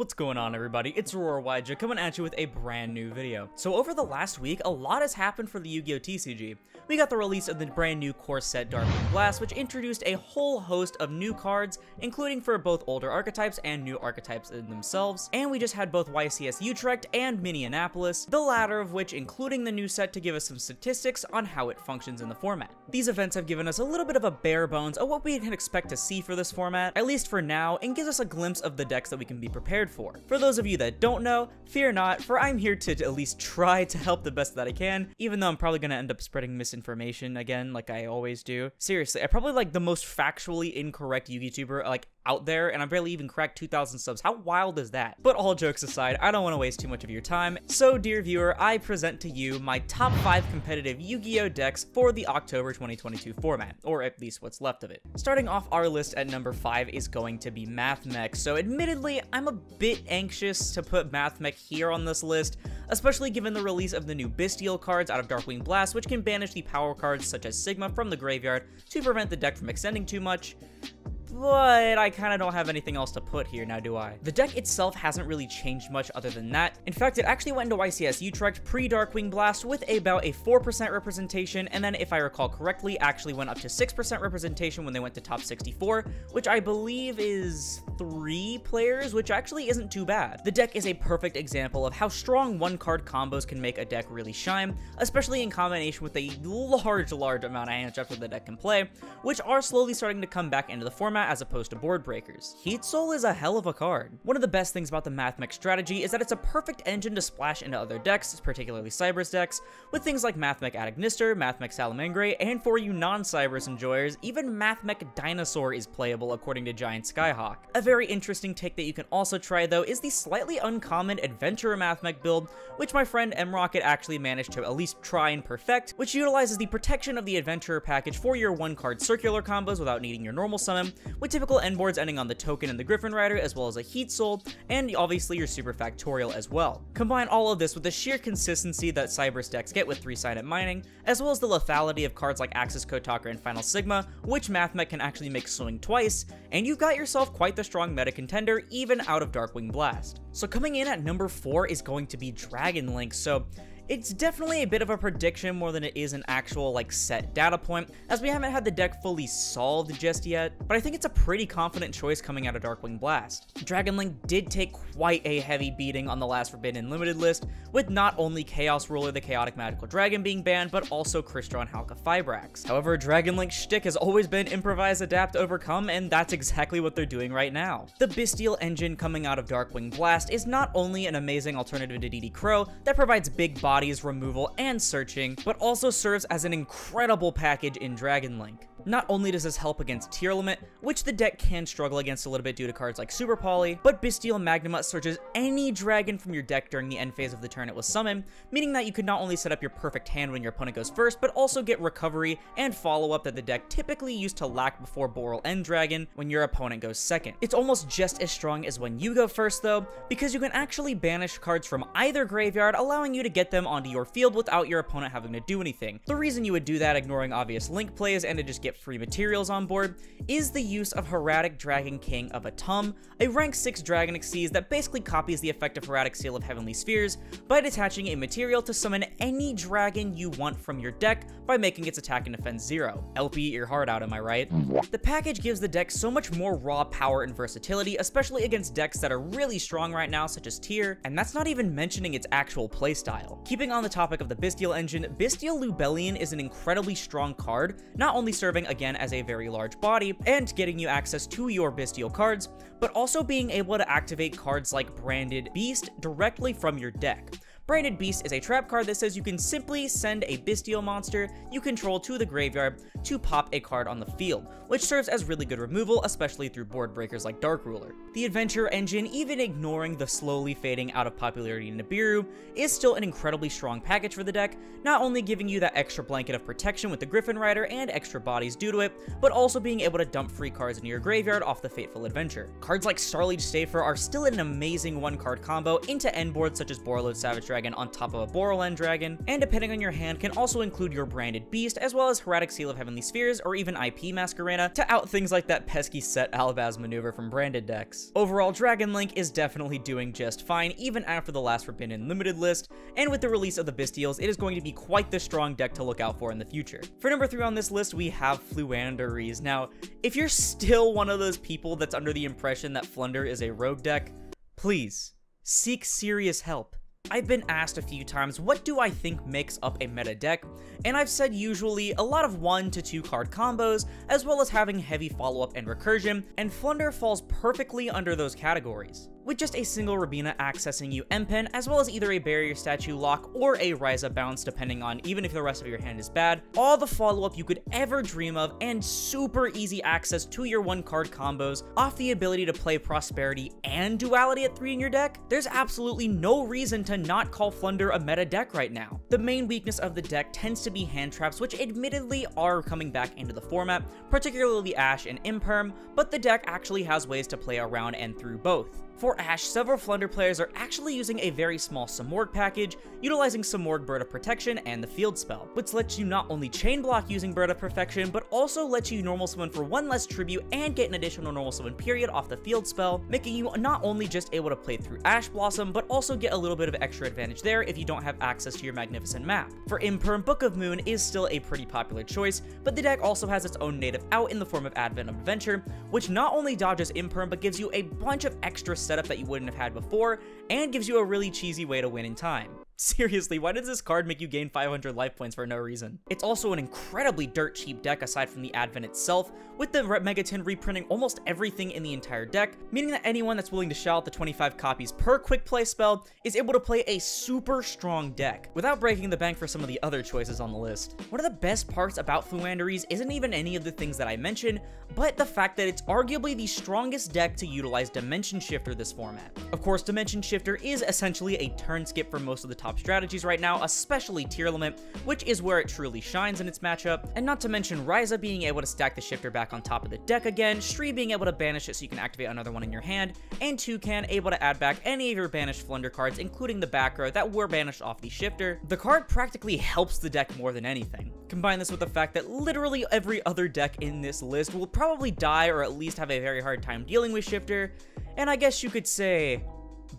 What's going on, everybody? It's RoarWyja coming at you with a brand new video. So over the last week, a lot has happened for the Yu-Gi-Oh! TCG. We got the release of the brand new core set Darkwing Blast, which introduced a whole host of new cards, including for both older archetypes and new archetypes in themselves. And we just had both YCS Utrecht and Minneapolis, the latter of which including the new set to give us some statistics on how it functions in the format. These events have given us a little bit of a bare bones of what we can expect to see for this format, at least for now, and gives us a glimpse of the decks that we can be prepared for. For those of you that don't know, fear not, for I'm here to at least try to help the best that I can, even though I'm probably going to end up spreading misinformation again, like I always do. Seriously, I'm probably like the most factually incorrect YouTuber out there, and I barely even cracked 2,000 subs. How wild is that? But all jokes aside, I don't want to waste too much of your time, so dear viewer, I present to you my top 5 competitive Yu-Gi-Oh! Decks for the October 2022 format, or at least what's left of it. Starting off our list at number 5 is going to be Mech. So admittedly, I'm a bit anxious to put Mech here on this list, especially given the release of the new Bestial cards out of Darkwing Blast, which can banish the power cards such as Sigma from the graveyard to prevent the deck from extending too much. But I kind of don't have anything else to put here, now do I? The deck itself hasn't really changed much other than that. In fact, it actually went into YCS Utrecht pre-Darkwing Blast with about a 4% representation, and then if I recall correctly, actually went up to 6% representation when they went to top 64, which I believe is 3 players, which actually isn't too bad. The deck is a perfect example of how strong one-card combos can make a deck really shine, especially in combination with a large amount of hand traps that the deck can play, which are slowly starting to come back into the format as opposed to board breakers. Heat Soul is a hell of a card. One of the best things about the Mech strategy is that it's a perfect engine to splash into other decks, particularly Cyber's decks, with things like Mech Adagnister, Mech Salamangre, and for you non-Cyber's enjoyers, even Mech Dinosaur is playable according to Giant Skyhawk. A very interesting take that you can also try though is the slightly uncommon Adventurer Mech build, which my friend M-Rocket actually managed to at least try and perfect, which utilizes the protection of the Adventurer package for your one-card circular combos without needing your normal summon, with typical end boards ending on the Token and the Griffin Rider, as well as a Heat Soul, and obviously your Super Factorial as well. Combine all of this with the sheer consistency that Cyber's decks get with 3-sided mining, as well as the lethality of cards like Axis Kotalker and Final Sigma, which Mech can actually make swing twice, and you've got yourself quite the strong meta contender even out of Darkwing Blast. So coming in at number 4 is going to be Dragon Link. So it's definitely a bit of a prediction more than it is an actual set data point, as we haven't had the deck fully solved just yet, but I think it's a pretty confident choice coming out of Darkwing Blast. Dragon Link did take quite a heavy beating on the last Forbidden Limited list, with not only Chaos Ruler the Chaotic Magical Dragon being banned, but also Crystron Halka Fibrax. However, Dragon Link's shtick has always been improvise, adapt, overcome, and that's exactly what they're doing right now. The Bestial engine coming out of Darkwing Blast is not only an amazing alternative to DD Crow that provides big bodies, removal, and searching, but also serves as an incredible package in Dragon Link. Not only does this help against Tier Limit, which the deck can struggle against a little bit due to cards like Super Poly, but Bestial Magnuma searches any dragon from your deck during the end phase of the turn it was summoned, meaning that you could not only set up your perfect hand when your opponent goes first, but also get recovery and follow-up that the deck typically used to lack before Boral End Dragon when your opponent goes second. It's almost just as strong as when you go first though, because you can actually banish cards from either graveyard, allowing you to get them onto your field without your opponent having to do anything. The reason you would do that, ignoring obvious Link plays and to just get free materials on board, is the use of Heraldic Dragon King of Atum, a rank 6 Dragon Xyz that basically copies the effect of Heraldic Seal of Heavenly Spheres by detaching a material to summon any dragon you want from your deck by making its attack and defense 0. LP, eat your heart out, am I right? The package gives the deck so much more raw power and versatility, especially against decks that are really strong right now, such as Tier, and that's not even mentioning its actual playstyle. Keeping on the topic of the Bestial engine, Bestial Lubellion is an incredibly strong card, not only serving again as a very large body and getting you access to your Bestial cards, but also being able to activate cards like Branded Beast directly from your deck. Branded Beast is a trap card that says you can simply send a Bestial monster you control to the graveyard to pop a card on the field, which serves as really good removal, especially through board breakers like Dark Ruler. The Adventure engine, even ignoring the slowly fading out of popularity Nibiru, is still an incredibly strong package for the deck, not only giving you that extra blanket of protection with the Griffin Rider and extra bodies due to it, but also being able to dump free cards into your graveyard off the Fateful Adventure. Cards like Starliege Stafer are still an amazing one-card combo into end boards such as Borreload Savage Dragon dragon on top of a Borderland dragon, and depending on your hand can also include your branded beast, as well as Heraldic Seal of Heavenly Spheres or even IP Masquerena to out things like that pesky set Alabaz maneuver from branded decks. Overall, Dragon Link is definitely doing just fine even after the last Forbidden Limited list, and with the release of the Bestials, it is going to be quite the strong deck to look out for in the future. For number 3 on this list, we have Fluanderies. Now, if you're still one of those people that's under the impression that Flunder is a rogue deck, please, seek serious help. I've been asked a few times, what do I think makes up a meta deck? And I've said usually a lot of 1 to 2 card combos, as well as having heavy follow-up and recursion, and Flunder falls perfectly under those categories. With just a single Rabina accessing you M-Pen, as well as either a Barrier Statue lock or a Rise Up bounce depending on even if the rest of your hand is bad, all the follow-up you could ever dream of, and super easy access to your 1-card combos off the ability to play Prosperity and Duality at 3 in your deck, there's absolutely no reason to not call Flunder a meta deck right now. The main weakness of the deck tends to be hand traps, which admittedly are coming back into the format, particularly Ashe and Imperm, but the deck actually has ways to play around and through both. For Ashe, several Flunder players are actually using a very small Simorgh package, utilizing Simorgh Bird of Protection and the Field Spell, which lets you not only chain block using Bird of Perfection, but also lets you normal summon for 1 less tribute and get an additional normal summon period off the Field Spell, making you not only just able to play through Ash Blossom, but also get a little bit of extra advantage there if you don't have access to your magnificent map. For Imperm, Book of Moon is still a pretty popular choice, but the deck also has its own native out in the form of Advent of Adventure, which not only dodges Imperm, but gives you a bunch of extra setup that you wouldn't have had before, and gives you a really cheesy way to win in time. Seriously, why does this card make you gain 500 life points for no reason? It's also an incredibly dirt cheap deck aside from the Advent itself, with the Megaton reprinting almost everything in the entire deck, meaning that anyone that's willing to shell out the 25 copies per quick play spell is able to play a super strong deck, without breaking the bank for some of the other choices on the list. One of the best parts about Fluanderies isn't even any of the things that I mentioned, but the fact that it's arguably the strongest deck to utilize Dimension Shifter this format. Of course, Dimension Shifter is essentially a turn skip for most of the top strategies right now, especially Tier Lament, which is where it truly shines in its matchup, and not to mention Ryza being able to stack the Shifter back on top of the deck again, Shree being able to banish it so you can activate another one in your hand, and Toucan able to add back any of your banished Flunder cards, including the back row that were banished off the Shifter. The card practically helps the deck more than anything. Combine this with the fact that literally every other deck in this list will probably die or at least have a very hard time dealing with Shifter, and I guess you could say,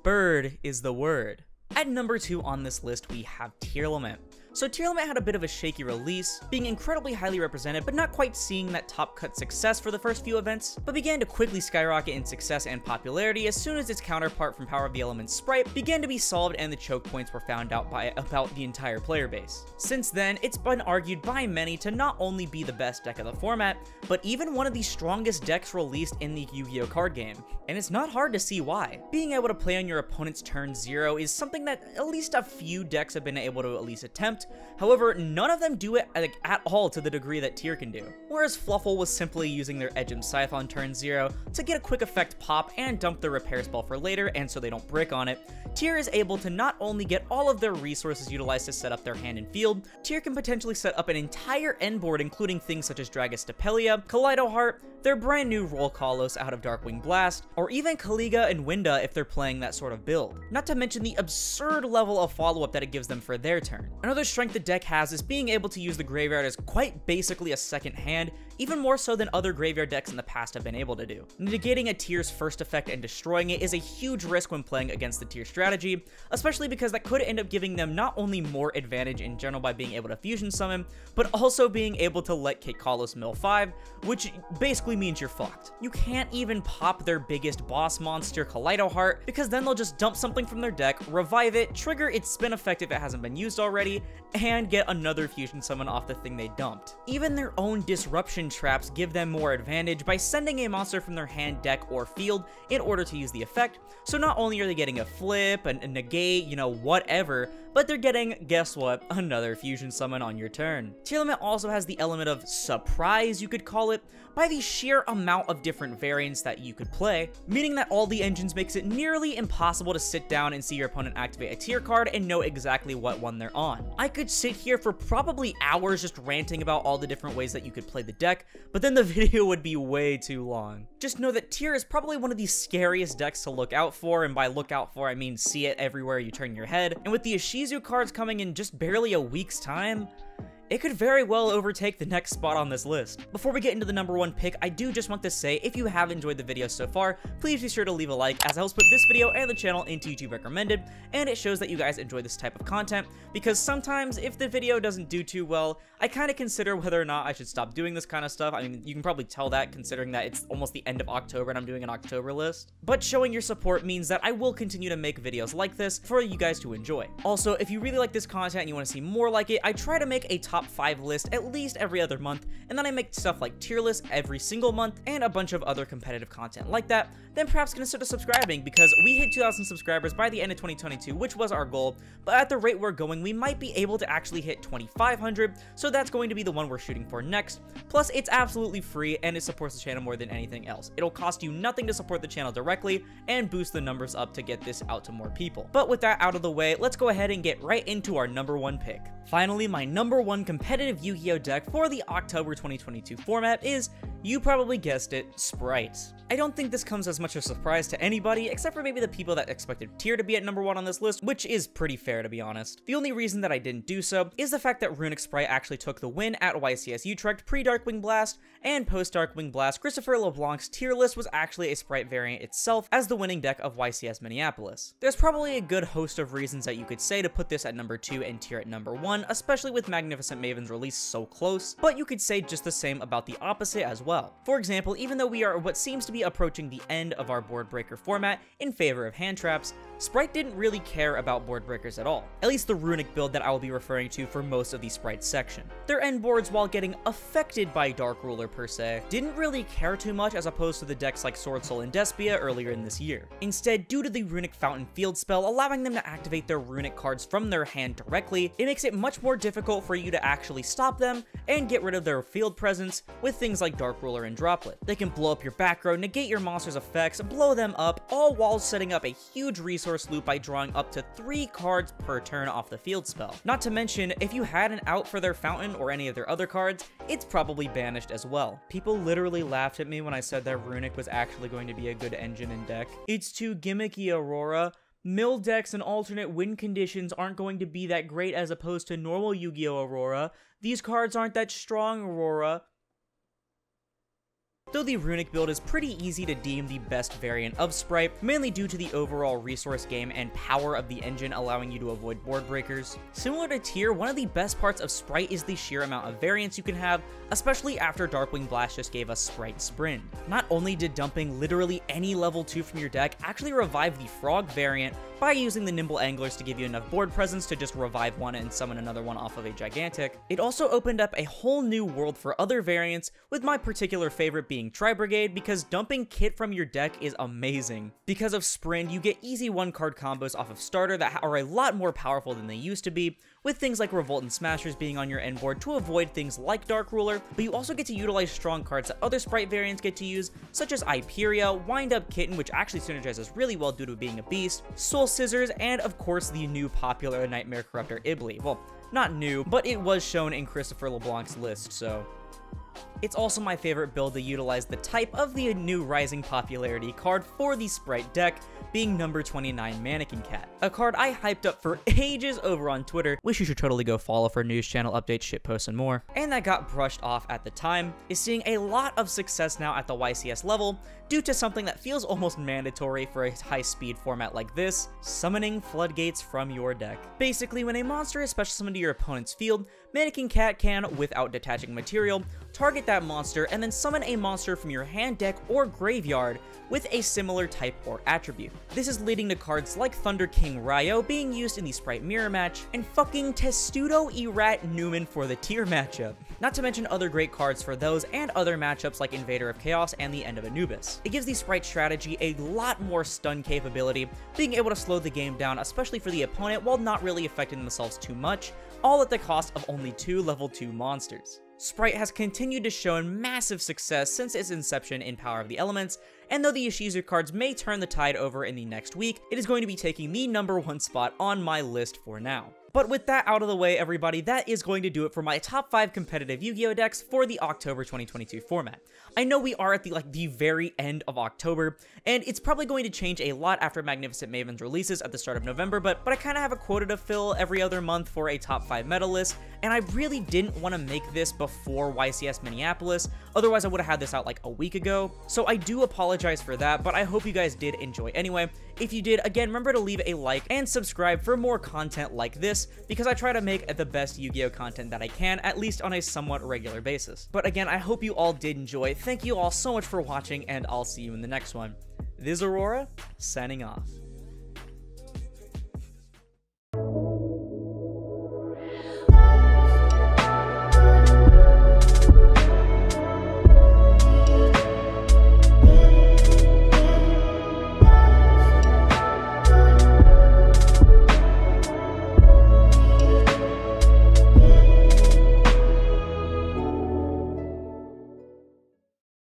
bird is the word. At number 2 on this list, we have Tier Lament. So Tier Lament had a bit of a shaky release, being incredibly highly represented, but not quite seeing that top cut success for the first few events, but began to quickly skyrocket in success and popularity as soon as its counterpart from Power of the Elements Sprite began to be solved and the choke points were found out by about the entire player base. Since then, it's been argued by many to not only be the best deck of the format, but even one of the strongest decks released in the Yu-Gi-Oh card game. And it's not hard to see why. Being able to play on your opponent's turn 0 is something that at least a few decks have been able to at least attempt. However, none of them do it at all to the degree that Tyr can do. Whereas Fluffle was simply using their Edgem Scythe on turn 0 to get a quick effect pop and dump their repair spell for later and so they don't brick on it, Tyr is able to not only get all of their resources utilized to set up their hand and field, Tyr can potentially set up an entire end board including things such as Dragus Stapelia, Kaleido Heart, their brand new Roll Kalos out of Darkwing Blast, or even Kaliga and Winda if they're playing that sort of build. Not to mention the absurd level of follow-up that it gives them for their turn. Another strength the deck has is being able to use the graveyard as quite basically a second hand, even more so than other graveyard decks in the past have been able to do. Negating a Tyr's first effect and destroying it is a huge risk when playing against the Tyr strategy, especially because that could end up giving them not only more advantage in general by being able to fusion summon, but also being able to let Kate Kalos mill 5, which basically means you're fucked. You can't even pop their biggest boss monster, Kaleido Heart, because then they'll just dump something from their deck, revive it, trigger its spin effect if it hasn't been used already, and get another fusion summon off the thing they dumped. Even their own disruption traps give them more advantage by sending a monster from their hand, deck, or field in order to use the effect, so not only are they getting a flip, a negate, you know, whatever, but they're getting, guess what, another fusion summon on your turn. Tier Lament also has the element of surprise, you could call it, by the sheer amount of different variants that you could play, meaning that all the engines makes it nearly impossible to sit down and see your opponent activate a tier card and know exactly what one they're on. I could sit here for probably hours just ranting about all the different ways that you could play the deck, deck, but then the video would be way too long. Just know that Tyr is probably one of the scariest decks to look out for, and by look out for I mean see it everywhere you turn your head, and with the Ishizu cards coming in just barely a week's time, it could very well overtake the next spot on this list. Before we get into the number 1 pick, I do just want to say, if you have enjoyed the video so far, please be sure to leave a like, as it helps put this video and the channel into YouTube recommended, and it shows that you guys enjoy this type of content, because sometimes, if the video doesn't do too well, I kind of consider whether or not I should stop doing this kind of stuff. I mean, you can probably tell that, considering that it's almost the end of October and I'm doing an October list. But showing your support means that I will continue to make videos like this for you guys to enjoy. Also, if you really like this content and you want to see more like it, I try to make a top 5 list at least every other month, and then I make stuff like tier lists every single month and a bunch of other competitive content like that. Then perhaps consider subscribing, because we hit 2,000 subscribers by the end of 2022, which was our goal, but at the rate we're going, we might be able to actually hit 2,500, so that's going to be the one we're shooting for next. Plus, it's absolutely free and it supports the channel more than anything else. It'll cost you nothing to support the channel directly and boost the numbers up to get this out to more people. But with that out of the way, let's go ahead and get right into our number 1 pick. Finally, my number 1 competitive Yu-Gi-Oh deck for the October 2022 format is, you probably guessed it, Sprite. I don't think this comes as much of a surprise to anybody, except for maybe the people that expected Tyr to be at number 1 on this list, which is pretty fair to be honest. The only reason that I didn't do so is the fact that Runic Sprite actually took the win at YCS Utrecht pre-Darkwing Blast, and post-Darkwing Blast, Christopher LeBlanc's tier list was actually a Sprite variant itself as the winning deck of YCS Minneapolis. There's probably a good host of reasons that you could say to put this at number 2 and Tyr at number 1, especially with Magnificent Maven's release so close, but you could say just the same about the opposite as well. For example, even though we are what seems to be approaching the end of our board breaker format in favor of hand traps, Sprite didn't really care about board breakers at all, at least the Runic build that I will be referring to for most of the Sprite section. Their end boards, while getting affected by Dark Ruler per se, didn't really care too much as opposed to the decks like Sword Soul and Despia earlier in this year. Instead, due to the Runic Fountain field spell allowing them to activate their Runic cards from their hand directly, it makes it much more difficult for you to actually stop them and get rid of their field presence with things like Dark Ruler and Droplet. They can blow up your back row, negate your monster's effects, blow them up, all while setting up a huge resource loop by drawing up to 3 cards per turn off the field spell. Not to mention, if you had an out for their Fountain or any of their other cards, it's probably banished as well. People literally laughed at me when I said that Runic was actually going to be a good engine and deck. It's too gimmicky, Aurora. Mill decks and alternate win conditions aren't going to be that great as opposed to normal Yu-Gi-Oh! Aurora. These cards aren't that strong, Aurora. Though the Runic build is pretty easy to deem the best variant of Sprite, mainly due to the overall resource game and power of the engine allowing you to avoid board breakers. Similar to Tyr, one of the best parts of Sprite is the sheer amount of variance you can have, especially after Darkwing Blast just gave us Sprite Sprint. Not only did dumping literally any level 2 from your deck actually revive the Frog variant by using the Nimble Anglers to give you enough board presence to just revive one and summon another one off of a Gigantic, it also opened up a whole new world for other variants, with my particular favorite being Tri-Brigade, because dumping Kit from your deck is amazing. Because of Sprint, you get easy 1-card combos off of starter that are a lot more powerful than they used to be, with things like Revolt and Smashers being on your end board to avoid things like Dark Ruler, but you also get to utilize strong cards that other Sprite variants get to use, such as Hyperia, Wind Up Kitten, which actually synergizes really well due to being a beast, Soul Scissors, and of course the new popular Nightmare Corruptor Ibli. Well, not new, but it was shown in Christopher LeBlanc's list, so... It's also my favorite build to utilize the type of the new rising popularity card for the Sprite deck, being number 29 Mannequin Cat, a card I hyped up for ages over on Twitter, which you should totally go follow for news channel updates, shitposts, and more, and that got brushed off at the time, is seeing a lot of success now at the YCS level due to something that feels almost mandatory for a high-speed format like this: summoning floodgates from your deck. Basically, when a monster is special summoned to your opponent's field, Mannequin Cat can, without detaching material, target that monster and then summon a monster from your hand, deck, or graveyard with a similar type or attribute. This is leading to cards like Thunder King Ryo being used in the Sprite Mirror match, and fucking Testudo Erat Newman for the Tyr matchup. Not to mention other great cards for those and other matchups like Invader of Chaos and the End of Anubis. It gives the Sprite strategy a lot more stun capability, being able to slow the game down, especially for the opponent, while not really affecting themselves too much, all at the cost of only 2 level 2 monsters. Sprite has continued to show massive success since its inception in Power of the Elements, and though the Ishizu cards may turn the tide over in the next week, it is going to be taking the number 1 spot on my list for now. But with that out of the way, everybody, that is going to do it for my top 5 competitive Yu-Gi-Oh decks for the October 2022 format. I know we are at the very end of October, and it's probably going to change a lot after Magnificent Maven's releases at the start of November, but I kind of have a quota to fill every other month for a top 5 meta list, and I really didn't want to make this before YCS Minneapolis, otherwise I would have had this out like a week ago. So I do apologize for that, but I hope you guys did enjoy anyway. If you did, again, remember to leave a like and subscribe for more content like this, because I try to make the best Yu-Gi-Oh content that I can, at least on a somewhat regular basis. But again, I hope you all did enjoy. Thank you all so much for watching, and I'll see you in the next one. This is Aurora, signing off.